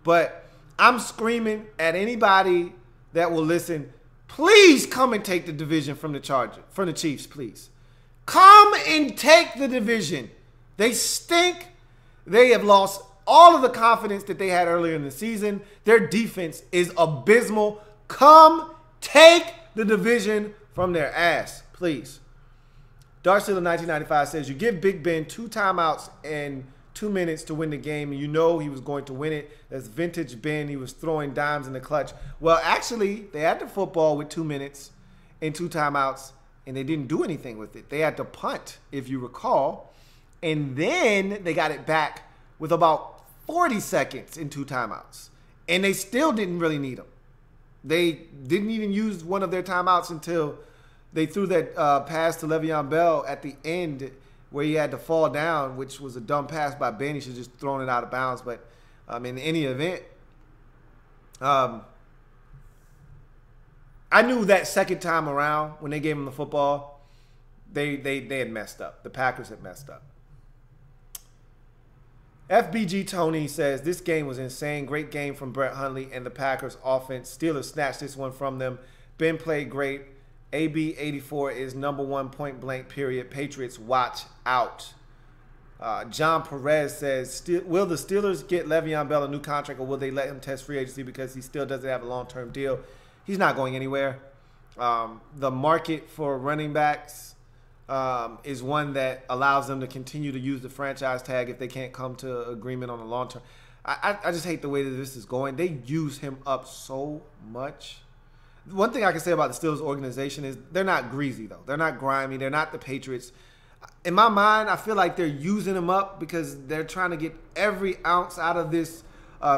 [SPEAKER 4] But I'm screaming at anybody that will listen, please come and take the division from the Chiefs, please. Come and take the division. They stink. They have lost all of the confidence that they had earlier in the season. Their defense is abysmal. Come take the division from their ass, please. Darcyla 1995 says, you give Big Ben 2 timeouts and 2 minutes to win the game, and you know he was going to win it. That's vintage Ben. He was throwing dimes in the clutch. Well, actually, they had the football with 2 minutes and 2 timeouts, and they didn't do anything with it. They had to punt, if you recall, and then they got it back with about 40 seconds and 2 timeouts, and they still didn't really need them. They didn't even use one of their timeouts until they threw that pass to Le'Veon Bell at the end where he had to fall down, which was a dumb pass by Ben. He should have just thrown it out of bounds. But in any event, I knew that second time around when they gave him the football, they had messed up. The Packers had messed up. FBG Tony says, this game was insane. Great game from Brett Hundley and the Packers offense. Steelers snatched this one from them. Ben played great. AB 84 is #1 point blank period. Patriots watch out. John Perez says, will the Steelers get Le'Veon Bell a new contract, or will they let him test free agency because he still doesn't have a long-term deal? He's not going anywhere. The market for running backs is one that allows them to continue to use the franchise tag if they can't come to agreement on a long-term. I just hate the way that this is going. They use him up so much. One thing I can say about the Steelers organization is they're not greasy, though. They're not grimy. They're not the Patriots. In my mind, I feel like they're using him up because they're trying to get every ounce out of this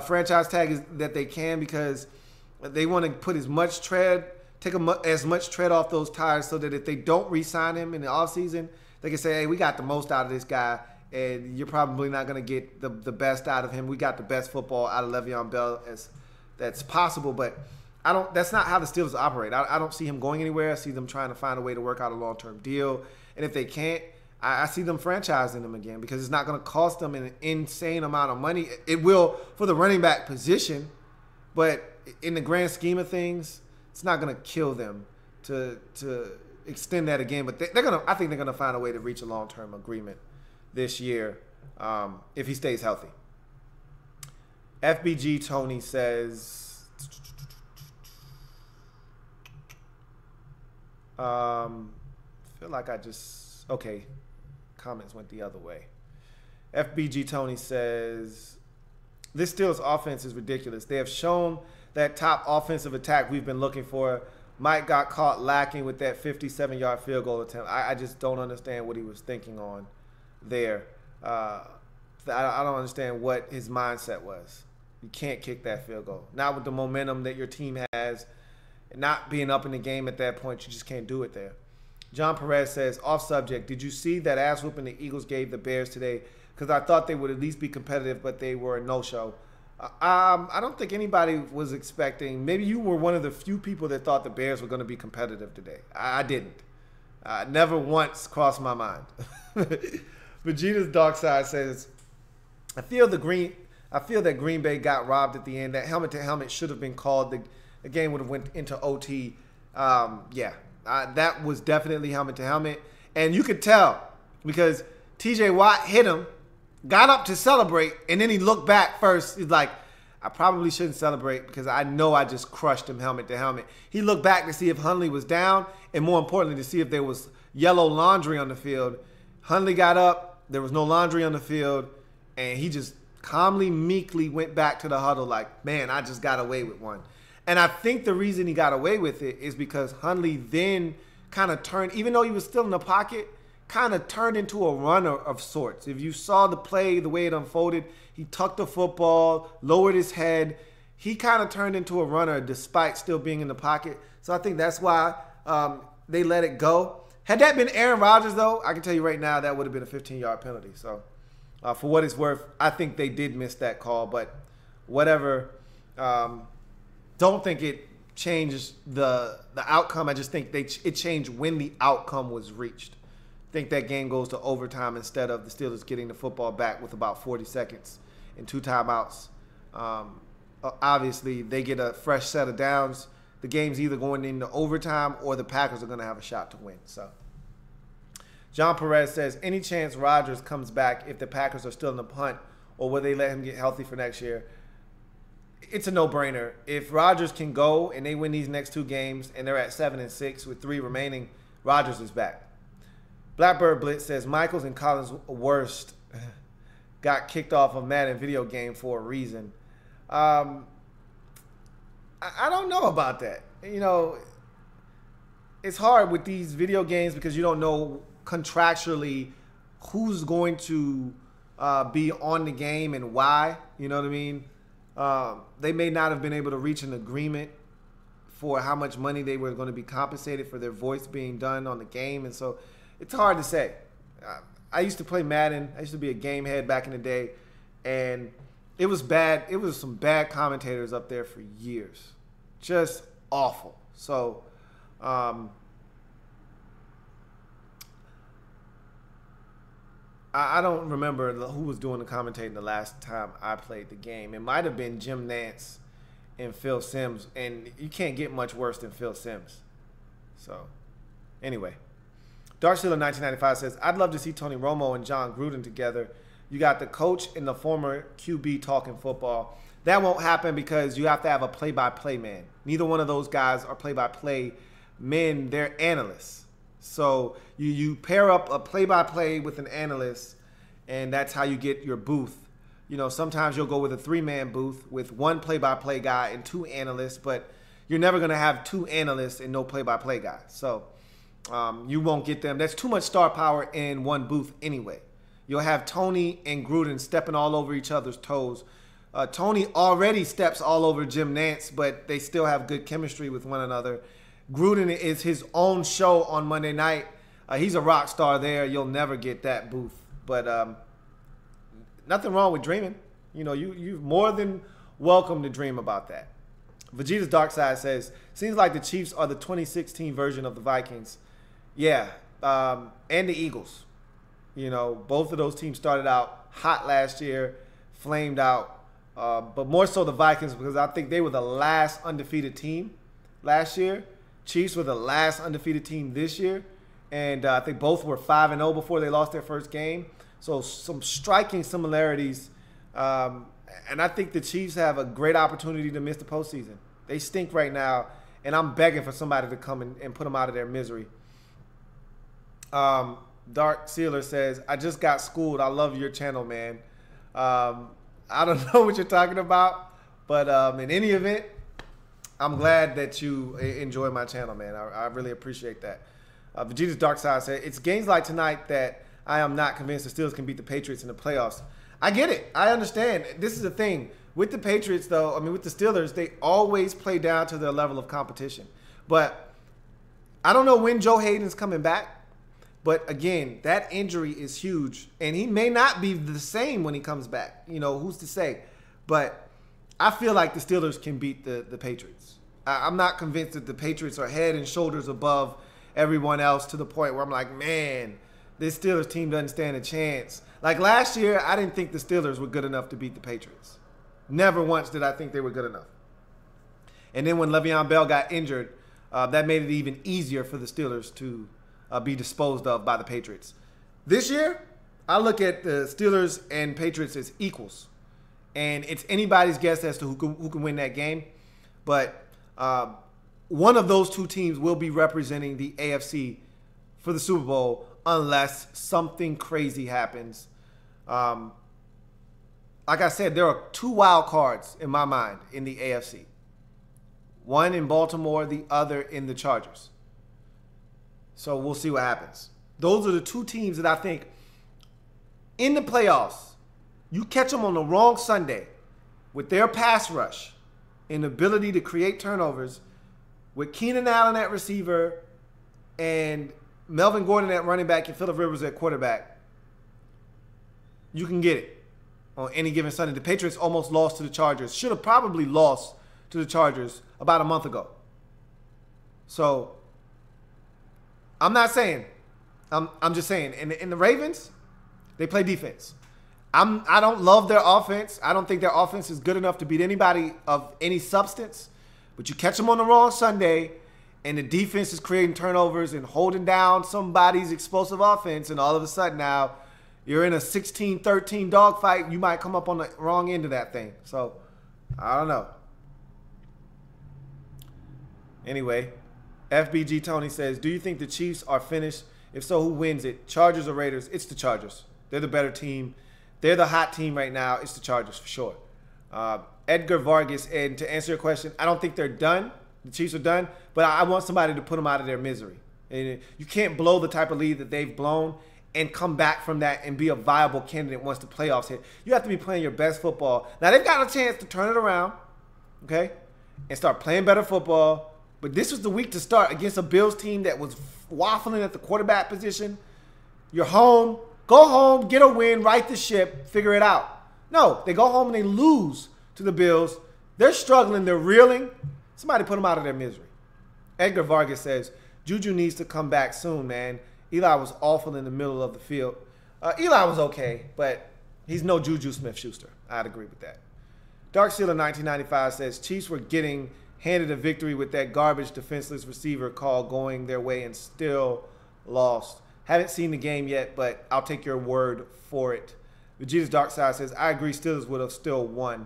[SPEAKER 4] franchise tag that they can, because they want to put as much tread, as much tread off those tires so that if they don't re-sign him in the offseason, they can say, hey, we got the most out of this guy, and you're probably not going to get the best out of him. We got the best football out of Le'Veon Bell that's possible, but that's not how the Steelers operate. I don't see him going anywhere. I see them trying to find a way to work out a long-term deal. And if they can't, I see them franchising him again, because it's not going to cost them an insane amount of money. It will for the running back position, but in the grand scheme of things, it's not going to kill them to extend that again. But I think they're going to find a way to reach a long-term agreement this year if he stays healthy. FBG Tony says, feel like okay, comments went the other way. FBG Tony says, this Steelers offense is ridiculous. They have shown that top offensive attack we've been looking for. Mike got caught lacking with that 57-yard field goal attempt. I just don't understand what he was thinking on there. I don't understand what his mindset was. You can't kick that field goal. Not with the momentum that your team has. Not being up in the game at that point, you just can't do it there. John Perez says, off subject, did you see that ass whooping the Eagles gave the Bears today? Because I thought they would at least be competitive, but they were a no-show. I don't think anybody was expecting. Maybe you were one of the few people that thought the Bears were going to be competitive today. I didn't. Never once crossed my mind. Vegeta's Dark Side says, I feel that Green Bay got robbed at the end. That helmet-to-helmet should have been called. The game would have went into OT. That was definitely helmet-to-helmet. And you could tell because TJ Watt hit him, got up to celebrate, and then he looked back first. He's like, I probably shouldn't celebrate because I know I just crushed him helmet-to-helmet. He looked back to see if Hundley was down, and more importantly, to see if there was yellow laundry on the field. Hundley got up. There was no laundry on the field, and he just calmly, meekly went back to the huddle like, man, I just got away with one. And I think the reason he got away with it is because Hundley then kind of turned, even though he was still in the pocket, kind of turned into a runner of sorts. If you saw the play, the way it unfolded, he tucked the football, lowered his head. He kind of turned into a runner despite still being in the pocket. So I think that's why they let it go. Had that been Aaron Rodgers, though, I can tell you right now that would have been a 15-yard penalty. So for what it's worth, I think they did miss that call. But whatever, don't think it changes the outcome. I just think it changed when the outcome was reached. I think that game goes to overtime instead of the Steelers getting the football back with about 40 seconds and 2 timeouts. Obviously, they get a fresh set of downs. The game's either going into overtime or the Packers are going to have a shot to win. So, John Perez says, any chance Rodgers comes back if the Packers are still in the punt, or will they let him get healthy for next year? It's a no-brainer. If Rodgers can go and they win these next 2 games and they're at 7-6 with 3 remaining, Rodgers is back. Blackbird Blitz says, Michaels and Collins worst got kicked off a Madden video game for a reason. I don't know about that. You know, it's hard with these video games because you don't know contractually who's going to be on the game and why. You know what I mean? They may not have been able to reach an agreement for how much money they were going to be compensated for their voice being done on the game. And so it's hard to say. I used to play Madden. I used to be a game head back in the day. And it was bad. It was some bad commentators up there for years. Just awful. So, I don't remember who was doing the commentating the last time I played the game. It might have been Jim Nance and Phil Simms. And you can't get much worse than Phil Simms. So, anyway. Dark Steeler 1995 says, I'd love to see Tony Romo and John Gruden together. You got the coach and the former QB talking football. That won't happen because you have to have a play-by-play man. Neither one of those guys are play-by-play men. They're analysts. So you pair up a play-by-play with an analyst, and that's how you get your booth. You know, sometimes you'll go with a 3-man booth with 1 play-by-play guy and 2 analysts, but you're never going to have 2 analysts and no play-by-play guy. So you won't get them. That's too much star power in 1 booth anyway. You'll have Tony and Gruden stepping all over each other's toes. Tony already steps all over Jim Nance, but they still have good chemistry with one another. Gruden is his own show on Monday night. He's a rock star there. You'll never get that booth. But nothing wrong with dreaming. You know, you're more than welcome to dream about that. Vegeta's Dark Side says, seems like the Chiefs are the 2016 version of the Vikings. Yeah, and the Eagles. You know, both of those teams started out hot last year, flamed out. But more so the Vikings because I think they were the last undefeated team last year. Chiefs were the last undefeated team this year. And I think both were 5-0 before they lost their first game. So some striking similarities. And I think the Chiefs have a great opportunity to miss the postseason. They stink right now. And I'm begging for somebody to come and put them out of their misery. Dark Sealer says, I just got schooled. I love your channel, man. I don't know what you're talking about, but in any event, I'm glad that you enjoy my channel, man. I really appreciate that. Vegeta's Dark Side said, it's games like tonight that I am not convinced the Steelers can beat the Patriots in the playoffs. I get it. I understand. This is the thing. With the Patriots, though, I mean, with the Steelers, they always play down to their level of competition. But I don't know when Joe Hayden's coming back. But again, that injury is huge, and he may not be the same when he comes back. You know, who's to say? But I feel like the Steelers can beat the Patriots. I'm not convinced that the Patriots are head and shoulders above everyone else to the point where I'm like, man, this Steelers team doesn't stand a chance. Like last year, I didn't think the Steelers were good enough to beat the Patriots. Never once did I think they were good enough. And then when Le'Veon Bell got injured, that made it even easier for the Steelers to be disposed of by the Patriots. This year, I look at the Steelers and Patriots as equals. And it's anybody's guess as to who can win that game. But one of those 2 teams will be representing the AFC for the Super Bowl unless something crazy happens. Like I said, there are 2 wild cards in my mind in the AFC. One in Baltimore, the other in the Chargers. So we'll see what happens. Those are the two teams that I think in the playoffs, you catch them on the wrong Sunday with their pass rush and ability to create turnovers with Keenan Allen at receiver and Melvin Gordon at running back and Phillip Rivers at quarterback. You can get it on any given Sunday. The Patriots almost lost to the Chargers. Should have probably lost to the Chargers about a month ago. So, I'm not saying. I'm just saying. In the Ravens, they play defense. I don't love their offense. I don't think their offense is good enough to beat anybody of any substance. But you catch them on the wrong Sunday, and the defense is creating turnovers and holding down somebody's explosive offense, and all of a sudden now you're in a 16-13 dogfight. You might come up on the wrong end of that thing. So, I don't know. Anyway, FBG Tony says, do you think the Chiefs are finished? If so, who wins it? Chargers or Raiders? It's the Chargers. They're the better team. They're the hot team right now. It's the Chargers for sure. Edgar Vargas, and to answer your question, I don't think they're done. The Chiefs are done, but I want somebody to put them out of their misery. And you can't blow the type of lead that they've blown and come back from that and be a viable candidate once the playoffs hit. You have to be playing your best football. Now, they've got a chance to turn it around, okay, and start playing better football. But this was the week to start against a Bills team that was waffling at the quarterback position. You're home. Go home, get a win, right the ship, figure it out. No, they go home and they lose to the Bills. They're struggling. They're reeling. Somebody put them out of their misery. Edgar Vargas says, Juju needs to come back soon, man. Eli was awful in the middle of the field. Eli was okay, but he's no Juju Smith-Schuster. I'd agree with that. Dark Sealer 1995 says, Chiefs were getting handed a victory with that garbage defenseless receiver call going their way and still lost. Haven't seen the game yet, but I'll take your word for it. Vegeta's Dark Side says, I agree, Steelers would have still won.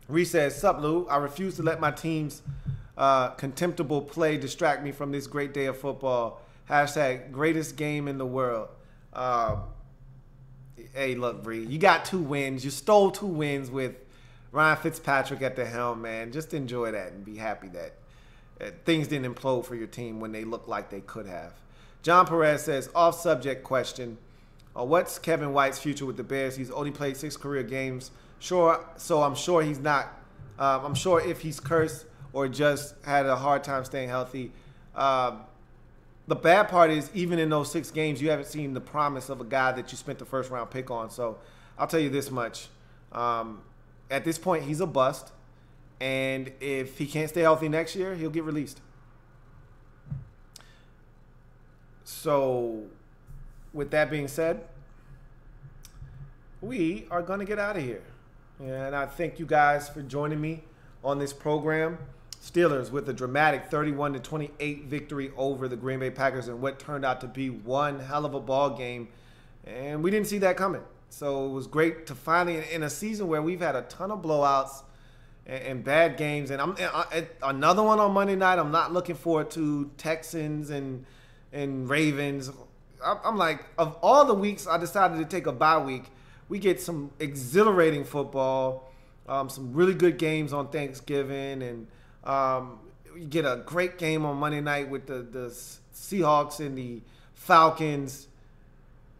[SPEAKER 4] Reese says, sup, Lou? I refuse to let my team's contemptible play distract me from this great day of football. Hashtag greatest game in the world. Hey, look, Bree, you got 2 wins. You stole 2 wins with Ryan Fitzpatrick at the helm, man. Just enjoy that and be happy that things didn't implode for your team when they looked like they could have. John Perez says, off-subject question. What's Kevin White's future with the Bears? He's only played 6 career games. Sure, so I'm sure he's not. I'm sure if he's cursed or just had a hard time staying healthy. The bad part is even in those 6 games, you haven't seen the promise of a guy that you spent the first-round pick on. So I'll tell you this much. At this point, he's a bust. And if he can't stay healthy next year, he'll get released. So, with that being said, we are going to get out of here. And I thank you guys for joining me on this program. Steelers with a dramatic 31-28 victory over the Green Bay Packers in what turned out to be one hell of a ball game. And we didn't see that coming. So, it was great to finally, in a season where we've had a ton of blowouts and bad games, and another one on Monday night. I'm not looking forward to Texans and Ravens. I'm like, of all the weeks I decided to take a bye week, we get some exhilarating football, some really good games on Thanksgiving, and we get a great game on Monday night with the Seahawks and the Falcons,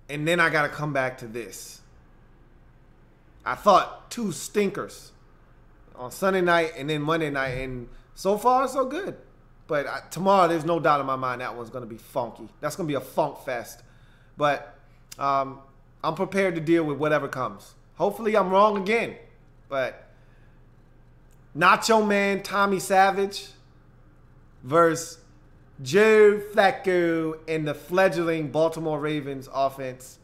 [SPEAKER 4] and then I got to come back to this. I thought 2 stinkers on Sunday night and then Monday night, and so far so good. But tomorrow, there's no doubt in my mind that one's going to be funky. That's going to be a funk fest. But I'm prepared to deal with whatever comes. Hopefully I'm wrong again. But Nacho Man Tommy Savage versus Joe Flacco and the fledgling Baltimore Ravens offense.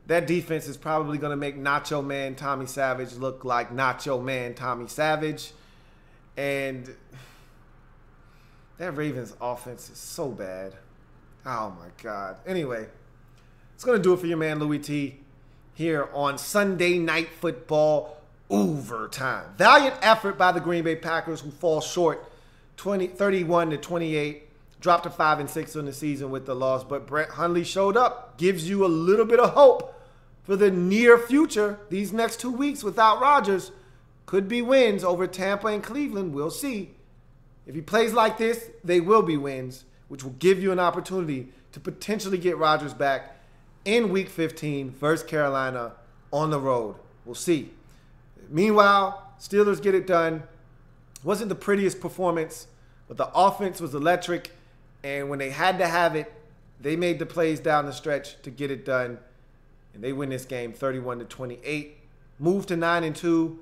[SPEAKER 4] That defense is probably going to make Nacho Man Tommy Savage look like Nacho Man Tommy Savage. And that Ravens offense is so bad. Oh, my God. Anyway, it's going to do it for your man Louie T here on Sunday Night Football Overtime. Valiant effort by the Green Bay Packers, who fall short 31-28. Dropped to 5-6 on the season with the loss, but Brett Hundley showed up. Gives you a little bit of hope for the near future. These next 2 weeks without Rodgers could be wins over Tampa and Cleveland. We'll see. If he plays like this, they will be wins, which will give you an opportunity to potentially get Rodgers back in Week 15 versus Carolina on the road. We'll see. Meanwhile, Steelers get it done. Wasn't the prettiest performance, but the offense was electric, and when they had to have it, they made the plays down the stretch to get it done, and they win this game 31-28. Move to 9-2,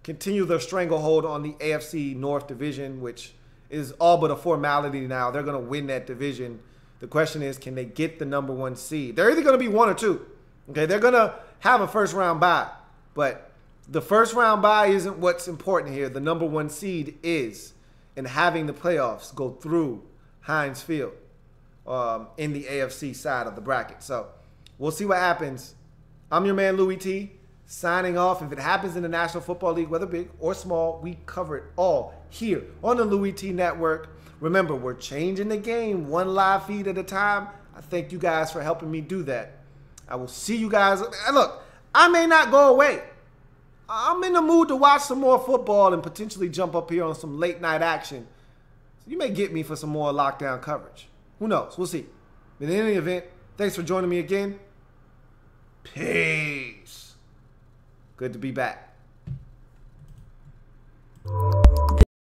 [SPEAKER 4] continue their stranglehold on the AFC North division, which is all but a formality now. They're going to win that division. The question is, can they get the number 1 seed? They're either going to be 1 or 2. Okay, they're going to have a first-round bye, but the first-round bye isn't what's important here. The number 1 seed is, and having the playoffs go through Heinz Field in the AFC side of the bracket. So we'll see what happens. I'm your man, Louie T, signing off. If it happens in the National Football League, whether big or small, we cover it all here on the Louie T Network. Remember, we're changing the game 1 live feed at a time. I thank you guys for helping me do that. I will see you guys. And look, I may not go away. I'm in the mood to watch some more football and potentially jump up here on some late night action. So you may get me for some more lockdown coverage. Who knows? We'll see. But in any event, thanks for joining me again. Peace. Good to be back.